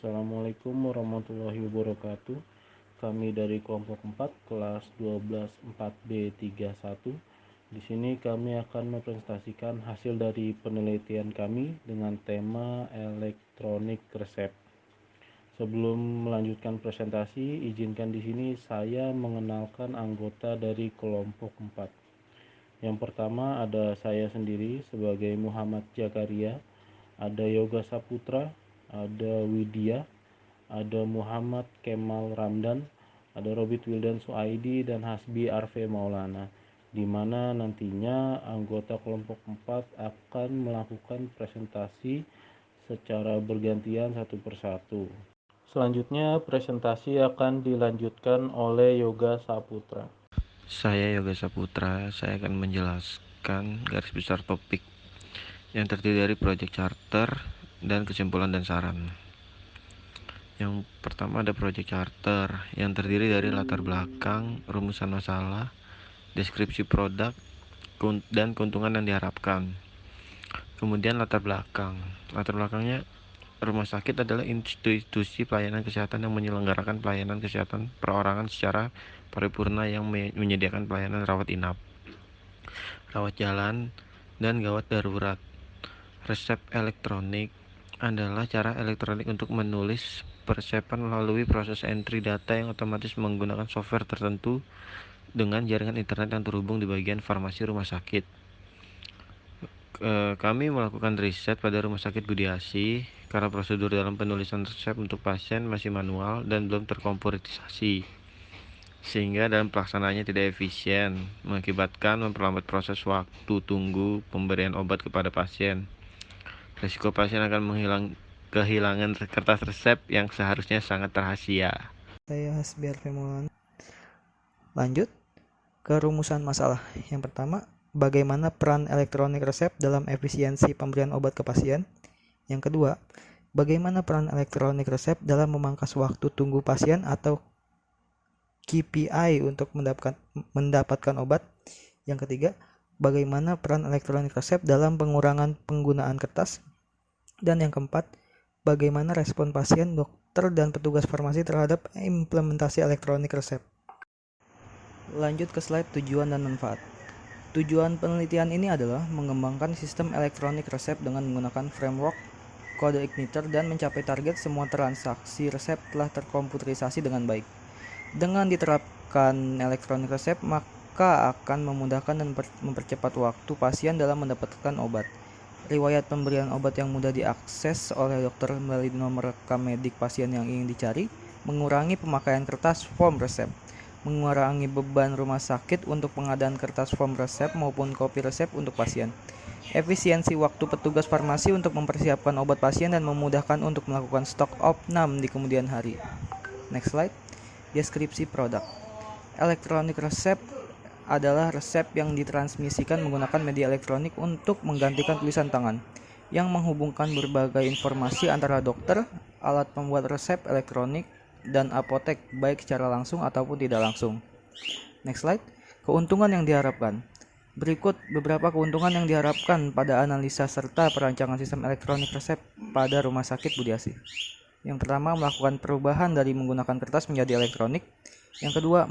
Assalamualaikum warahmatullahi wabarakatuh. Kami dari kelompok 4 kelas 12 4B31. Di sini kami akan mempresentasikan hasil dari penelitian kami dengan tema elektronik resep. Sebelum melanjutkan presentasi, izinkan di sini saya mengenalkan anggota dari kelompok 4. Yang pertama ada saya sendiri sebagai Muhammad Jakaria, ada Yoga Saputra, ada Widya, ada Muhammad Kemal Ramdan, ada Robit Wildan Suaidi, dan Hasbi Arfe Maulana, di mana nantinya anggota kelompok 4 akan melakukan presentasi secara bergantian satu persatu. Selanjutnya presentasi akan dilanjutkan oleh Yoga Saputra. Saya Yoga Saputra, saya akan menjelaskan garis besar topik yang terdiri dari proyek charter dan kesimpulan dan saran. Yang pertama ada proyek charter yang terdiri dari latar belakang, rumusan masalah, deskripsi produk, dan keuntungan yang diharapkan. Kemudian latar belakangnya rumah sakit adalah institusi pelayanan kesehatan yang menyelenggarakan pelayanan kesehatan perorangan secara paripurna yang menyediakan pelayanan rawat inap, rawat jalan, dan gawat darurat. Resep elektronik adalah cara elektronik untuk menulis persepan melalui proses entry data yang otomatis menggunakan software tertentu dengan jaringan internet yang terhubung di bagian farmasi rumah sakit. Kami melakukan riset pada Rumah Sakit Budi Asih karena prosedur dalam penulisan resep untuk pasien masih manual dan belum terkomputerisasi, sehingga dalam pelaksanaannya tidak efisien, mengakibatkan memperlambat proses waktu tunggu pemberian obat kepada pasien. Risiko pasien akan kehilangan kertas resep yang seharusnya sangat rahasia. Saya Hasbi Arfe Maulana. Lanjut ke rumusan masalah. Yang pertama, bagaimana peran elektronik resep dalam efisiensi pemberian obat ke pasien? Yang kedua, bagaimana peran elektronik resep dalam memangkas waktu tunggu pasien atau KPI untuk mendapatkan obat? Yang ketiga, bagaimana peran elektronik resep dalam pengurangan penggunaan kertas? Dan yang keempat, bagaimana respon pasien, dokter, dan petugas farmasi terhadap implementasi elektronik resep? Lanjut ke slide tujuan dan manfaat. Tujuan penelitian ini adalah mengembangkan sistem elektronik resep dengan menggunakan framework kode igniter dan mencapai target semua transaksi resep telah terkomputerisasi dengan baik. Dengan diterapkan elektronik resep, maka akan memudahkan dan mempercepat waktu pasien dalam mendapatkan obat. Riwayat pemberian obat yang mudah diakses oleh dokter melalui nomor rekam medik pasien yang ingin dicari, mengurangi pemakaian kertas form resep, mengurangi beban rumah sakit untuk pengadaan kertas form resep maupun kopi resep untuk pasien, efisiensi waktu petugas farmasi untuk mempersiapkan obat pasien dan memudahkan untuk melakukan stok opnam di kemudian hari. Next slide. Deskripsi produk. Elektronik resep adalah resep yang ditransmisikan menggunakan media elektronik untuk menggantikan tulisan tangan, yang menghubungkan berbagai informasi antara dokter, alat pembuat resep elektronik, dan apotek, baik secara langsung ataupun tidak langsung. Next slide. Keuntungan yang diharapkan. Berikut beberapa keuntungan yang diharapkan pada analisa serta perancangan sistem elektronik resep pada Rumah Sakit Budi Asih. Yang pertama, melakukan perubahan dari menggunakan kertas menjadi elektronik. Yang kedua,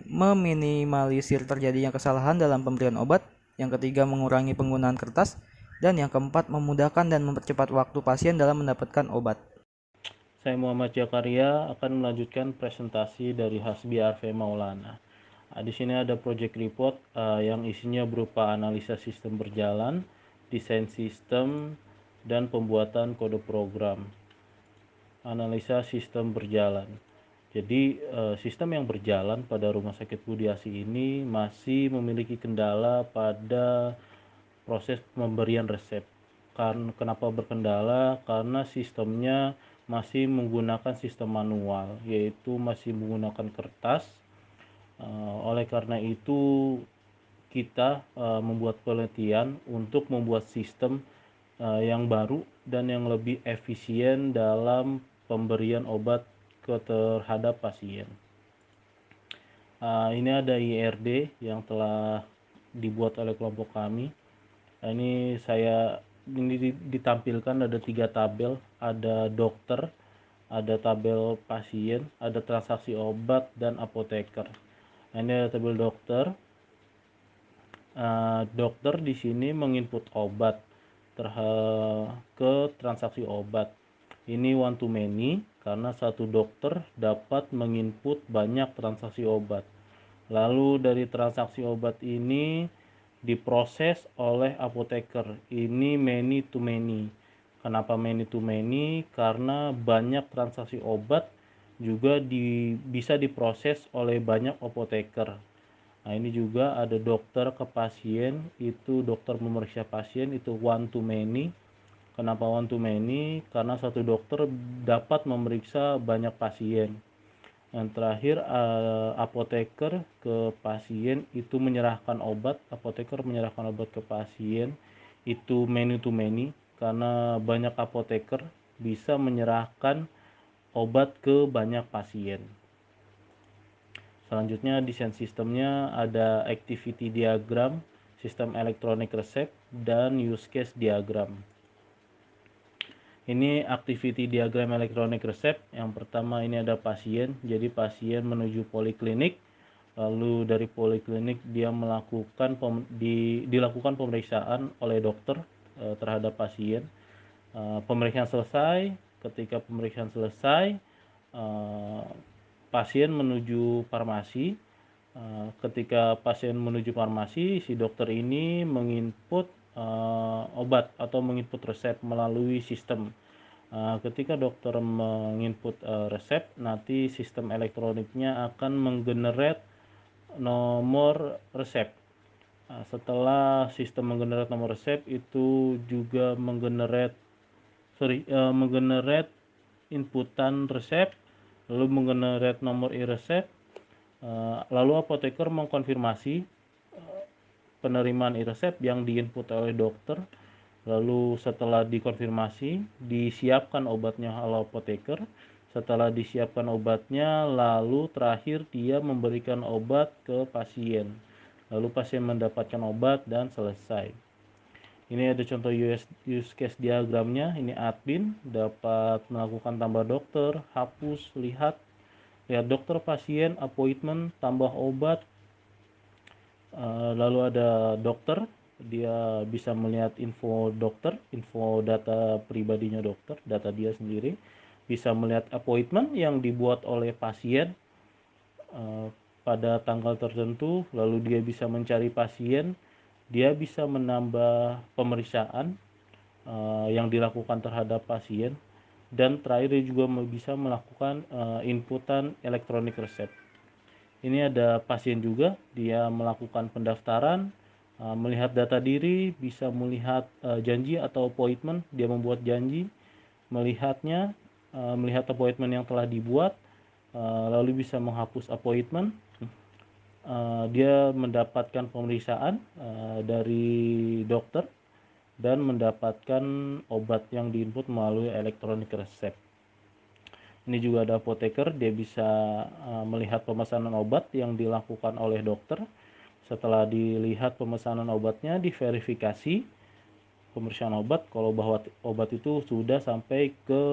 meminimalisir terjadinya kesalahan dalam pemberian obat. Yang ketiga, mengurangi penggunaan kertas. Dan yang keempat, memudahkan dan mempercepat waktu pasien dalam mendapatkan obat. Saya Muhammad Jakaria akan melanjutkan presentasi dari Hasbi Arfe Maulana. Di sini ada project report yang isinya berupa analisa sistem berjalan, desain sistem, dan pembuatan kode program. Analisa sistem berjalan. Jadi sistem yang berjalan pada Rumah Sakit Budi Asih ini masih memiliki kendala pada proses pemberian resep. Kenapa berkendala? Karena sistemnya masih menggunakan sistem manual, yaitu masih menggunakan kertas. Oleh karena itu kita membuat penelitian untuk membuat sistem yang baru dan yang lebih efisien dalam pemberian obat terhadap pasien. Ini ada IRD yang telah dibuat oleh kelompok kami. Ini ditampilkan ada 3 tabel, ada dokter, ada tabel pasien, ada transaksi obat, dan apoteker. Nah, ini ada tabel dokter. Dokter di sini menginput obat ke transaksi obat. Ini one to many karena satu dokter dapat menginput banyak transaksi obat. Lalu dari transaksi obat ini diproses oleh apoteker. Ini many to many. Kenapa many to many? Karena banyak transaksi obat juga bisa diproses oleh banyak apoteker. Nah, ini juga ada dokter ke pasien, itu dokter memeriksa pasien, itu one to many. Kenapa one to many? Karena satu dokter dapat memeriksa banyak pasien. Yang terakhir, apoteker ke pasien itu menyerahkan obat, apoteker menyerahkan obat ke pasien, itu many to many, karena banyak apoteker bisa menyerahkan obat ke banyak pasien. Selanjutnya desain sistemnya ada activity diagram, sistem elektronik resep, dan use case diagram. Ini activity diagram elektronik resep. Yang pertama ini ada pasien, jadi pasien menuju poliklinik, lalu dari poliklinik dia dilakukan pemeriksaan oleh dokter terhadap pasien. Pemeriksaan selesai, ketika pemeriksaan selesai pasien menuju farmasi. Ketika pasien menuju farmasi, si dokter ini menginput obat atau menginput resep melalui sistem. Ketika dokter menginput resep, nanti sistem elektroniknya akan menggenerate nomor resep. Setelah sistem menggenerate nomor resep, itu juga menggenerate inputan resep, lalu menggenerate nomor e-resep. Lalu apoteker mengkonfirmasi penerimaan e-resep yang diinput oleh dokter. Lalu setelah dikonfirmasi, disiapkan obatnya oleh apoteker. Setelah disiapkan obatnya, lalu terakhir dia memberikan obat ke pasien. Lalu pasien mendapatkan obat dan selesai. Ini ada contoh use case diagramnya. Ini admin dapat melakukan tambah dokter, hapus, lihat dokter, pasien, appointment, tambah obat. Lalu ada dokter, dia bisa melihat info dokter, info data pribadinya dokter, data dia sendiri. Bisa melihat appointment yang dibuat oleh pasien pada tanggal tertentu, lalu dia bisa mencari pasien, dia bisa menambah pemeriksaan yang dilakukan terhadap pasien, dan terakhir dia juga bisa melakukan inputan elektronik resep. Ini ada pasien juga, dia melakukan pendaftaran, melihat data diri, bisa melihat janji atau appointment, dia membuat janji, melihat appointment yang telah dibuat, lalu bisa menghapus appointment. Dia mendapatkan pemeriksaan dari dokter dan mendapatkan obat yang diinput melalui elektronik resep. Ini juga ada apoteker, dia bisa melihat pemesanan obat yang dilakukan oleh dokter. Setelah dilihat pemesanan obatnya, diverifikasi pemeriksaan obat kalau bahwa obat itu sudah sampai ke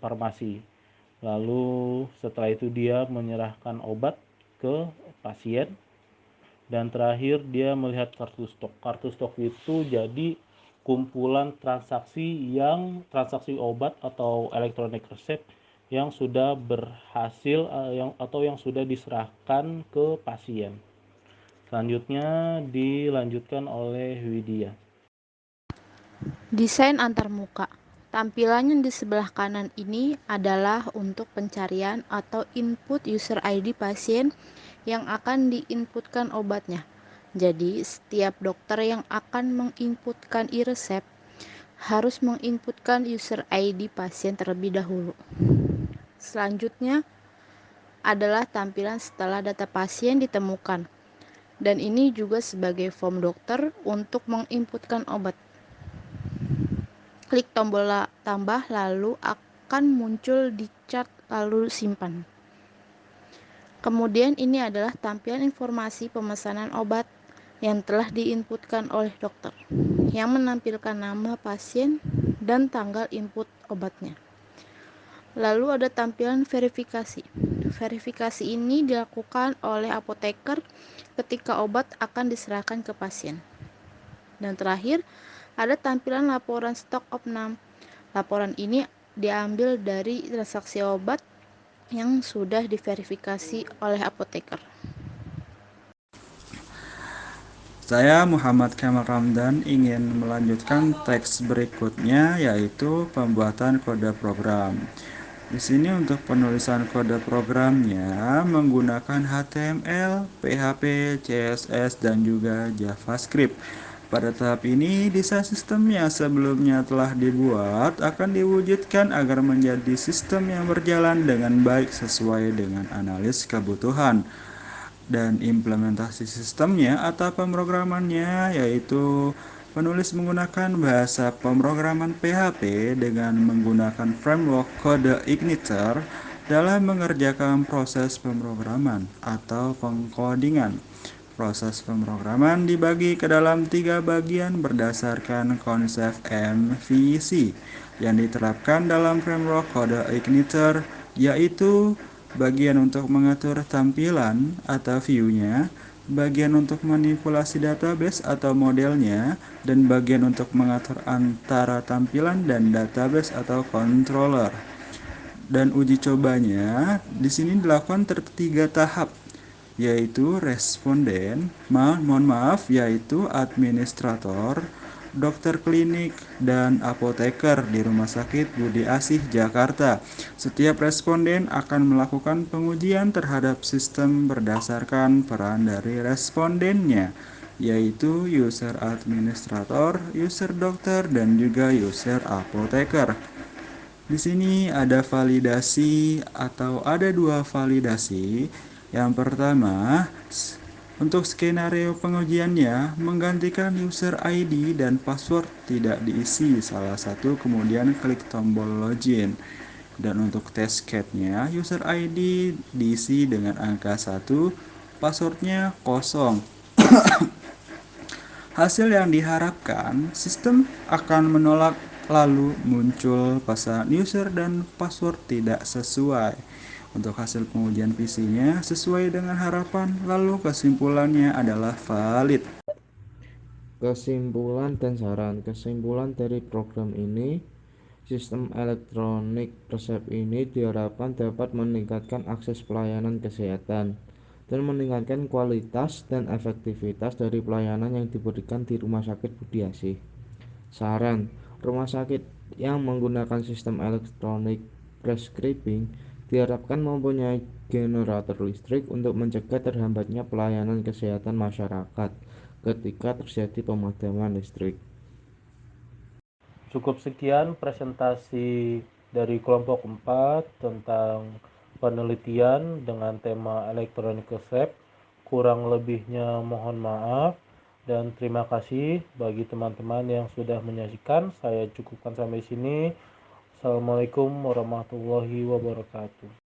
farmasi. Lalu setelah itu dia menyerahkan obat ke pasien. Dan terakhir dia melihat kartu stok. Kartu stok itu jadi kumpulan transaksi obat atau elektronik resep yang sudah berhasil yang sudah diserahkan ke pasien. Selanjutnya dilanjutkan oleh Widya. Desain antarmuka. Tampilannya di sebelah kanan ini adalah untuk pencarian atau input user ID pasien yang akan diinputkan obatnya. Jadi, setiap dokter yang akan menginputkan e-resep harus menginputkan user ID pasien terlebih dahulu. Selanjutnya adalah tampilan setelah data pasien ditemukan. Dan ini juga sebagai form dokter untuk menginputkan obat. Klik tombol tambah lalu akan muncul di chart lalu simpan. Kemudian ini adalah tampilan informasi pemesanan obat yang telah diinputkan oleh dokter, yang menampilkan nama pasien dan tanggal input obatnya. Lalu ada tampilan verifikasi. Verifikasi ini dilakukan oleh apoteker ketika obat akan diserahkan ke pasien. Dan terakhir, ada tampilan laporan stok opnam. Laporan ini diambil dari transaksi obat yang sudah diverifikasi oleh apoteker. Saya Muhammad Kamal Ramdan ingin melanjutkan teks berikutnya, yaitu pembuatan kode program. Di sini untuk penulisan kode programnya menggunakan HTML, PHP, CSS, dan juga JavaScript. Pada tahap ini, desain sistem yang sebelumnya telah dibuat akan diwujudkan agar menjadi sistem yang berjalan dengan baik sesuai dengan analis kebutuhan. Dan implementasi sistemnya atau pemrogramannya yaitu penulis menggunakan bahasa pemrograman PHP dengan menggunakan framework kode Igniter dalam mengerjakan proses pemrograman atau pengkodingan. Proses pemrograman dibagi ke dalam 3 bagian berdasarkan konsep MVC yang diterapkan dalam framework kode Igniter, yaitu bagian untuk mengatur tampilan atau view-nya, bagian untuk manipulasi database atau modelnya, dan bagian untuk mengatur antara tampilan dan database atau controller. Dan uji cobanya di sini dilakukan tertiga tahap, yaitu responden, yaitu administrator, dokter klinik, dan apoteker di Rumah Sakit Budi Asih, Jakarta. Setiap responden akan melakukan pengujian terhadap sistem berdasarkan peran dari respondennya, yaitu user administrator, user dokter, dan juga user apoteker. Di sini ada validasi atau ada 2 validasi. Yang pertama, untuk skenario pengujiannya menggantikan user ID dan password tidak diisi salah satu, kemudian klik tombol login. Dan untuk test case-nya, user ID diisi dengan angka 1, passwordnya kosong. Hasil yang diharapkan, sistem akan menolak lalu muncul pesan user dan password tidak sesuai. Untuk hasil pengujian PC-nya sesuai dengan harapan, lalu kesimpulannya adalah valid. Kesimpulan dan saran. Kesimpulan dari program ini, sistem elektronik resep ini diharapkan dapat meningkatkan akses pelayanan kesehatan dan meningkatkan kualitas dan efektivitas dari pelayanan yang diberikan di Rumah Sakit Budi Asih. Saran, rumah sakit yang menggunakan sistem elektronik prescribing diharapkan mempunyai generator listrik untuk mencegah terhambatnya pelayanan kesehatan masyarakat ketika terjadi pemadaman listrik. Cukup sekian presentasi dari kelompok 4 tentang penelitian dengan tema elektronik resep. Kurang lebihnya mohon maaf dan terima kasih bagi teman-teman yang sudah menyaksikan. Saya cukupkan sampai sini. Assalamualaikum warahmatullahi wabarakatuh.